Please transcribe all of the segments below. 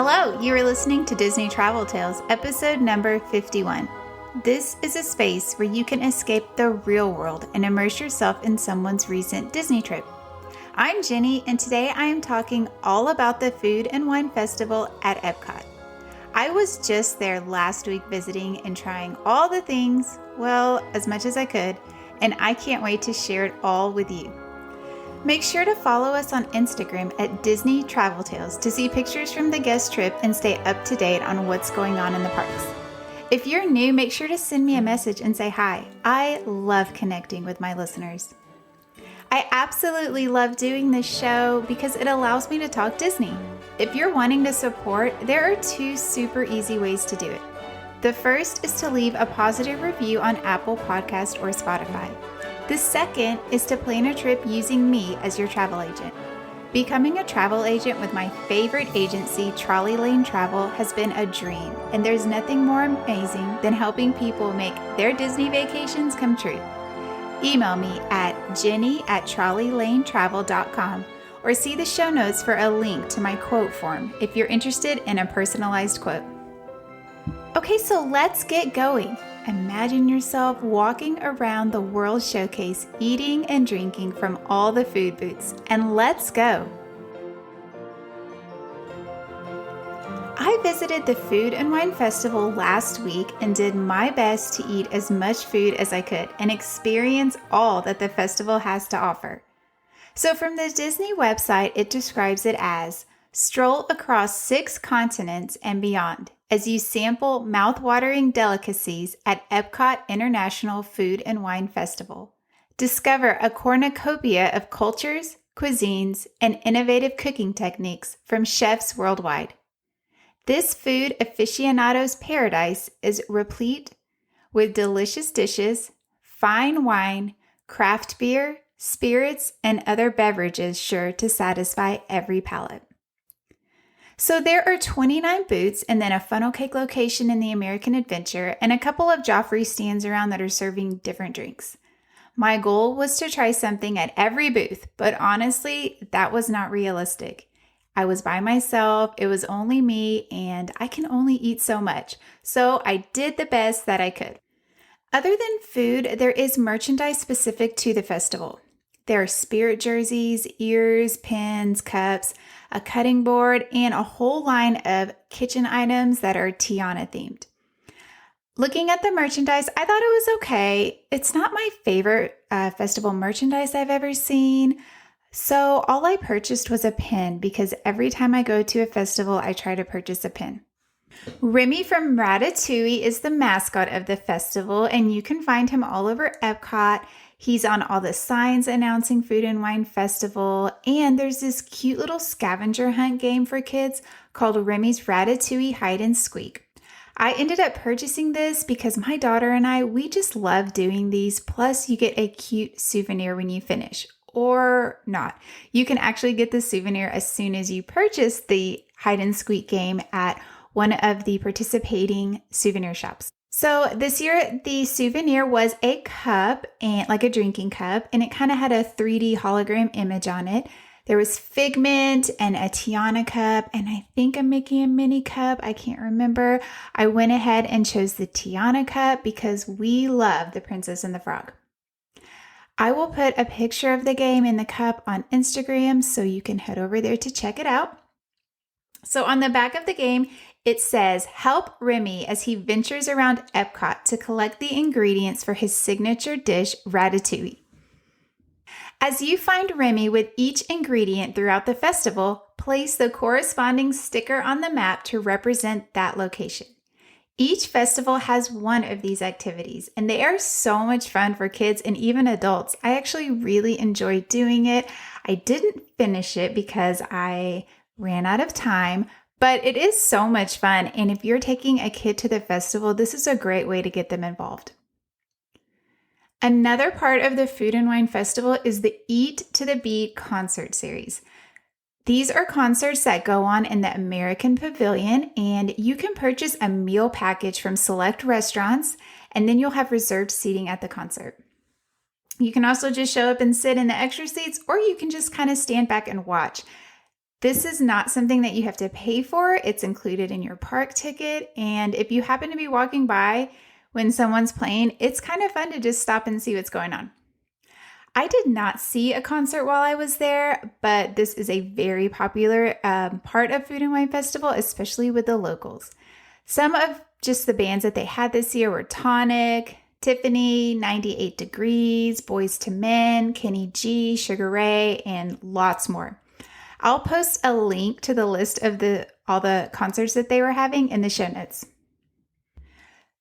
Hello, you are listening to Disney Travel Tales, episode number 51. This is a space where you can escape the real world and immerse yourself in someone's recent Disney trip. I'm Jenny, and today I am talking all about the Food and Wine Festival at Epcot. I was just there last week visiting and trying all the things, well, as much as I could, and I can't wait to share it all with you. Make sure to follow us on Instagram at Disney Travel Tales to see pictures from the guest trip and stay up to date on what's going on in the parks. If you're new, make sure to send me a message and say hi. I love connecting with my listeners. I absolutely love doing this show because it allows me to talk Disney. If you're wanting to support, there are two super easy ways to do it. The first is to leave a positive review on Apple Podcast or Spotify. The second is to plan a trip using me as your travel agent. Becoming a travel agent with my favorite agency, Trolley Lane Travel, has been a dream, and there's nothing more amazing than helping people make their Disney vacations come true. Email me at jenny@trolleylanetravel.com or see the show notes for a link to my quote form if you're interested in a personalized quote. Okay, so let's get going. Imagine yourself walking around the World Showcase, eating and drinking from all the food booths, and let's go! I visited the Food and Wine Festival last week and did my best to eat as much food as I could and experience all that the festival has to offer. So from the Disney website, it describes it as stroll across 6 continents and beyond as you sample mouth-watering delicacies at Epcot International Food and Wine Festival. Discover a cornucopia of cultures, cuisines, and innovative cooking techniques from chefs worldwide. This food aficionado's paradise is replete with delicious dishes, fine wine, craft beer, spirits, and other beverages sure to satisfy every palate. So there are 29 booths and then a funnel cake location in the American Adventure and a couple of Joffrey stands around that are serving different drinks. My goal was to try something at every booth, but honestly, that was not realistic. I was by myself, it was only me, and I can only eat so much. So I did the best that I could. Other than food, there is merchandise specific to the festival. There are spirit jerseys, ears, pins, cups, a cutting board, and a whole line of kitchen items that are Tiana themed. Looking at the merchandise, I thought it was okay. It's not my favorite festival merchandise I've ever seen. So all I purchased was a pin because every time I go to a festival, I try to purchase a pin. Remy from Ratatouille is the mascot of the festival, and you can find him all over Epcot. He's on all the signs announcing Food and Wine Festival, and there's this cute little scavenger hunt game for kids called Remy's Ratatouille Hide and Squeak. I ended up purchasing this because my daughter and we just love doing these, plus you get a cute souvenir when you finish, or not. You can actually get the souvenir as soon as you purchase the Hide and Squeak game at one of the participating souvenir shops. So this year, the souvenir was a cup, and like a drinking cup, and it kind of had a 3D hologram image on it. There was Figment and a Tiana cup, and I think a Mickey and Minnie cup. I can't remember. I went ahead and chose the Tiana cup because we love The Princess and the Frog. I will put a picture of the game and the cup on Instagram so you can head over there to check it out. So on the back of the game, it says, help Remy as he ventures around Epcot to collect the ingredients for his signature dish, Ratatouille. As you find Remy with each ingredient throughout the festival, place the corresponding sticker on the map to represent that location. Each festival has one of these activities, and they are so much fun for kids and even adults. I actually really enjoyed doing it. I didn't finish it because I ran out of time, but it is so much fun, and if you're taking a kid to the festival, this is a great way to get them involved. Another part of the Food and Wine Festival is the Eat to the Beat concert series. These are concerts that go on in the American Pavilion, and you can purchase a meal package from select restaurants, and then you'll have reserved seating at the concert. You can also just show up and sit in the extra seats, or you can just kind of stand back and watch. This is not something that you have to pay for. It's included in your park ticket. And if you happen to be walking by when someone's playing, it's kind of fun to just stop and see what's going on. I did not see a concert while I was there, but this is a very popular part of Food and Wine Festival, especially with the locals. Some of just the bands that they had this year were Tonic, Tiffany, 98 Degrees, Boys to Men, Kenny G, Sugar Ray, and lots more. I'll post a link to the list of all the concerts that they were having in the show notes.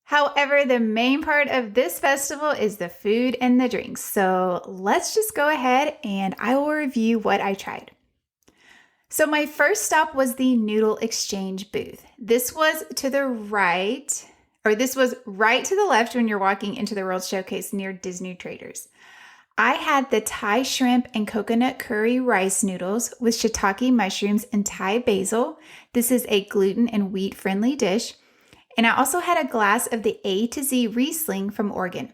However, the main part of this festival is the food and the drinks. So let's just go ahead and I will review what I tried. So my first stop was the noodle exchange booth. This was to the right, or this was right to the left when you're walking into the World Showcase near Disney Traders. I had the Thai shrimp and coconut curry rice noodles with shiitake mushrooms and Thai basil. This is a gluten and wheat friendly dish. And I also had a glass of the A to Z Riesling from Oregon.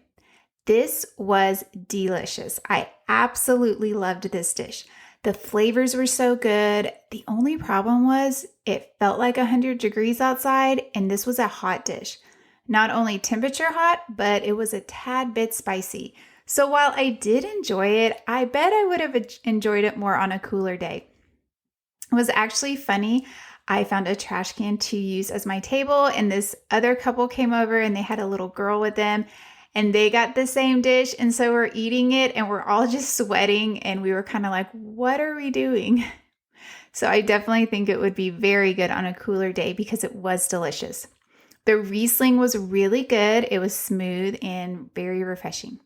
This was delicious. I absolutely loved this dish. The flavors were so good. The only problem was it felt like 100 degrees outside, and this was a hot dish. Not only temperature hot, but it was a tad bit spicy. So while I did enjoy it, I bet I would have enjoyed it more on a cooler day. It was actually funny. I found a trash can to use as my table, and this other couple came over and they had a little girl with them and they got the same dish. And so we're eating it and we're all just sweating and we were kind of like, what are we doing? So I definitely think it would be very good on a cooler day because it was delicious. The Riesling was really good. It was smooth and very refreshing.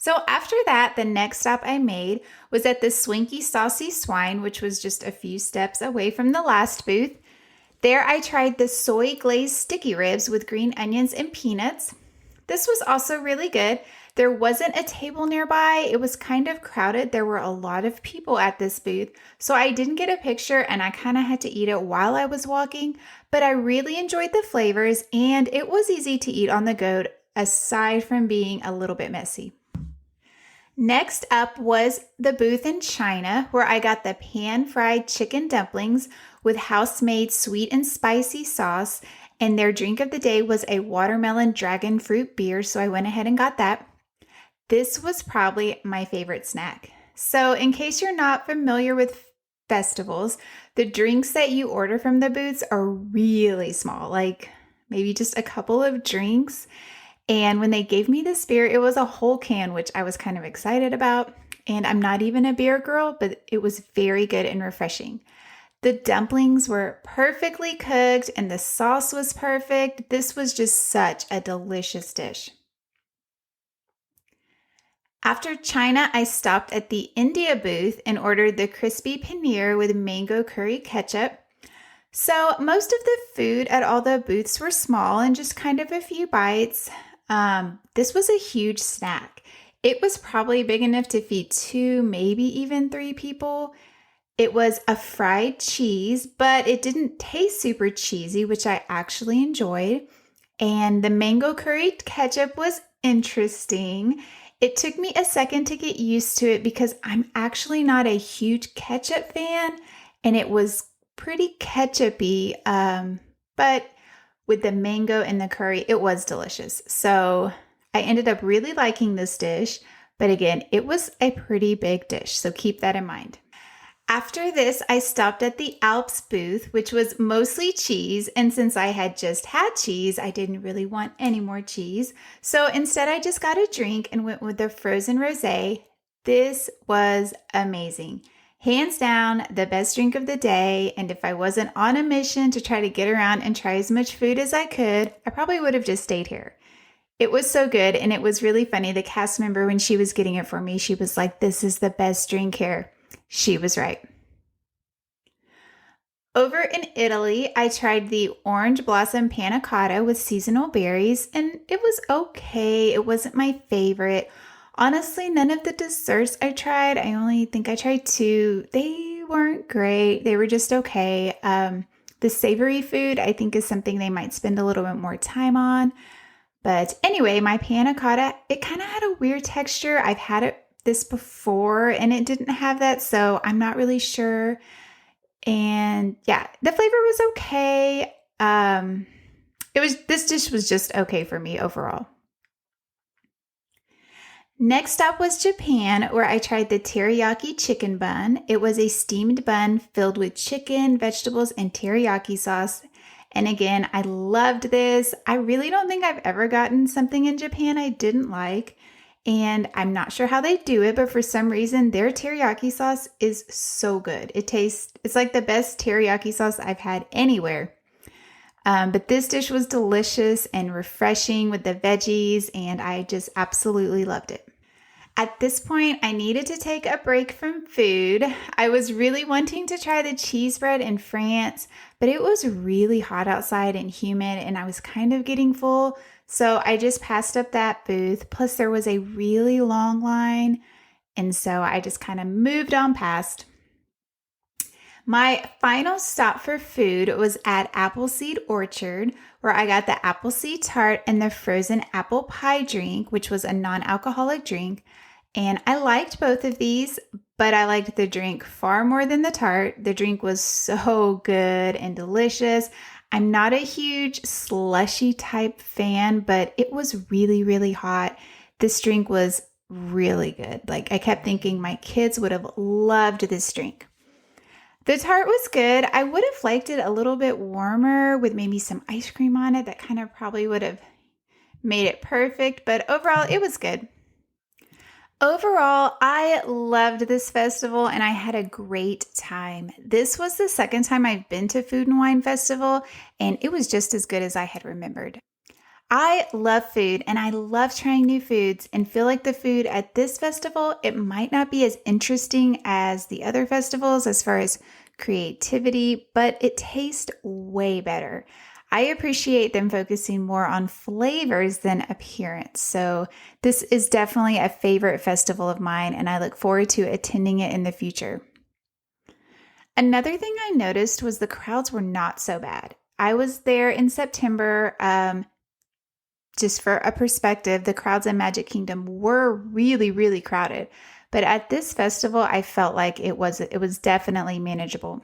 So after that, the next stop I made was at the Swinky Saucy Swine, which was just a few steps away from the last booth. There I tried the soy glazed sticky ribs with green onions and peanuts. This was also really good. There wasn't a table nearby. It was kind of crowded. There were a lot of people at this booth, so I didn't get a picture and I kind of had to eat it while I was walking, but I really enjoyed the flavors and it was easy to eat on the go aside from being a little bit messy. Next up was the booth in China, where I got the pan-fried chicken dumplings with house-made sweet and spicy sauce, and their drink of the day was a watermelon dragon fruit beer, so I went ahead and got that. This was probably my favorite snack. So in case you're not familiar with festivals, the drinks that you order from the booths are really small, like maybe just a couple of drinks. And when they gave me this beer, it was a whole can, which I was kind of excited about. And I'm not even a beer girl, but it was very good and refreshing. The dumplings were perfectly cooked and the sauce was perfect. This was just such a delicious dish. After China, I stopped at the India booth and ordered the crispy paneer with mango curry ketchup. So most of the food at all the booths were small and just kind of a few bites. This was a huge snack. It was probably big enough to feed 2, maybe even 3 people. It was a fried cheese, but it didn't taste super cheesy, which I actually enjoyed. And the mango curry ketchup was interesting. It took me a second to get used to it because I'm actually not a huge ketchup fan, and it was pretty ketchupy, but with the mango and the curry, it was delicious. So I ended up really liking this dish, but again, it was a pretty big dish, so keep that in mind. After this, I stopped at the Alps booth, which was mostly cheese, and since I had just had cheese, I didn't really want any more cheese. So instead, I just got a drink and went with the frozen rosé. This was amazing. Hands down, the best drink of the day, and if I wasn't on a mission to try to get around and try as much food as I could, I probably would have just stayed here. It was so good, and it was really funny. The cast member, when she was getting it for me, she was like, "This is the best drink here." She was right. Over in Italy, I tried the orange blossom panna cotta with seasonal berries, and it was okay. It wasn't my favorite. Honestly, none of the desserts I tried, I only think I tried 2. They weren't great. They were just okay. The savory food, I think, is something they might spend a little bit more time on. But anyway, my panna cotta, it kind of had a weird texture. I've had it this before and it didn't have that, so I'm not really sure. And yeah, the flavor was okay. This dish was just okay for me overall. Next up was Japan, where I tried the teriyaki chicken bun. It was a steamed bun filled with chicken, vegetables, and teriyaki sauce. And again, I loved this. I really don't think I've ever gotten something in Japan I didn't like. And I'm not sure how they do it, but for some reason, their teriyaki sauce is so good. It's like the best teriyaki sauce I've had anywhere. But this dish was delicious and refreshing with the veggies, and I just absolutely loved it. At this point, I needed to take a break from food. I was really wanting to try the cheese bread in France, but it was really hot outside and humid, and I was kind of getting full. So I just passed up that booth. Plus, there was a really long line, and so I just kind of moved on past. My final stop for food was at Appleseed Orchard, where I got the Appleseed Tart and the frozen apple pie drink, which was a non-alcoholic drink. And I liked both of these, but I liked the drink far more than the tart. The drink was so good and delicious. I'm not a huge slushy type fan, but it was really, really hot. This drink was really good. Like, I kept thinking my kids would have loved this drink. The tart was good. I would have liked it a little bit warmer with maybe some ice cream on it. That kind of probably would have made it perfect, but overall, it was good. Overall, I loved this festival and I had a great time. This was the second time I've been to Food and Wine Festival, and it was just as good as I had remembered. I love food and I love trying new foods, and feel like the food at this festival, it might not be as interesting as the other festivals as far as creativity, but it tastes way better. I appreciate them focusing more on flavors than appearance. So this is definitely a favorite festival of mine, and I look forward to attending it in the future. Another thing I noticed was the crowds were not so bad. I was there in September. Just for a perspective, the crowds in Magic Kingdom were really, really crowded. But at this festival, I felt like it was definitely manageable.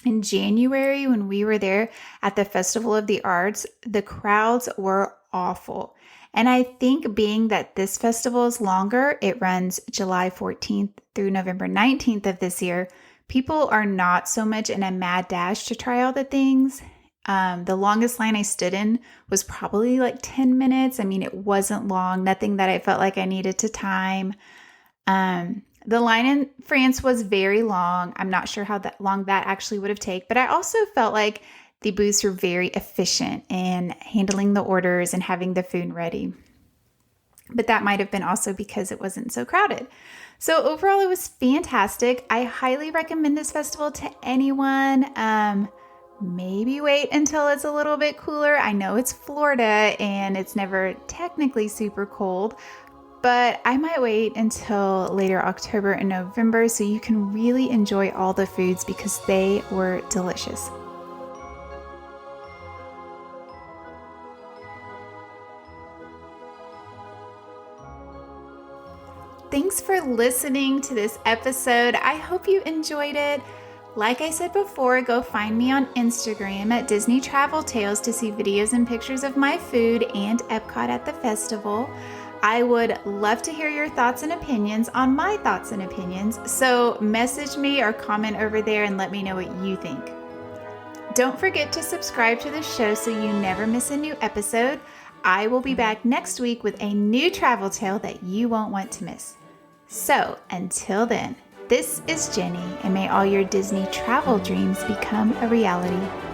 In January, when we were there at the Festival of the Arts, the crowds were awful. And I think being that this festival is longer, it runs July 14th through November 19th of this year, people are not so much in a mad dash to try all the things. The longest line I stood in was probably like 10 minutes. I mean, it wasn't long, nothing that I felt like I needed to time. The line in France was very long. I'm not sure how long that actually would have taken, but I also felt like the booths were very efficient in handling the orders and having the food ready. But that might have been also because it wasn't so crowded. So overall, it was fantastic. I highly recommend this festival to anyone. Maybe wait until it's a little bit cooler. I know it's Florida and it's never technically super cold, but I might wait until later October and November so you can really enjoy all the foods because they were delicious. Thanks for listening to this episode. I hope you enjoyed it. Like I said before, go find me on Instagram at Disney Travel Tales to see videos and pictures of my food and Epcot at the festival. I would love to hear your thoughts and opinions on my thoughts and opinions, so message me or comment over there and let me know what you think. Don't forget to subscribe to the show so you never miss a new episode. I will be back next week with a new travel tale that you won't want to miss. So until then, this is Jenny, and may all your Disney travel dreams become a reality.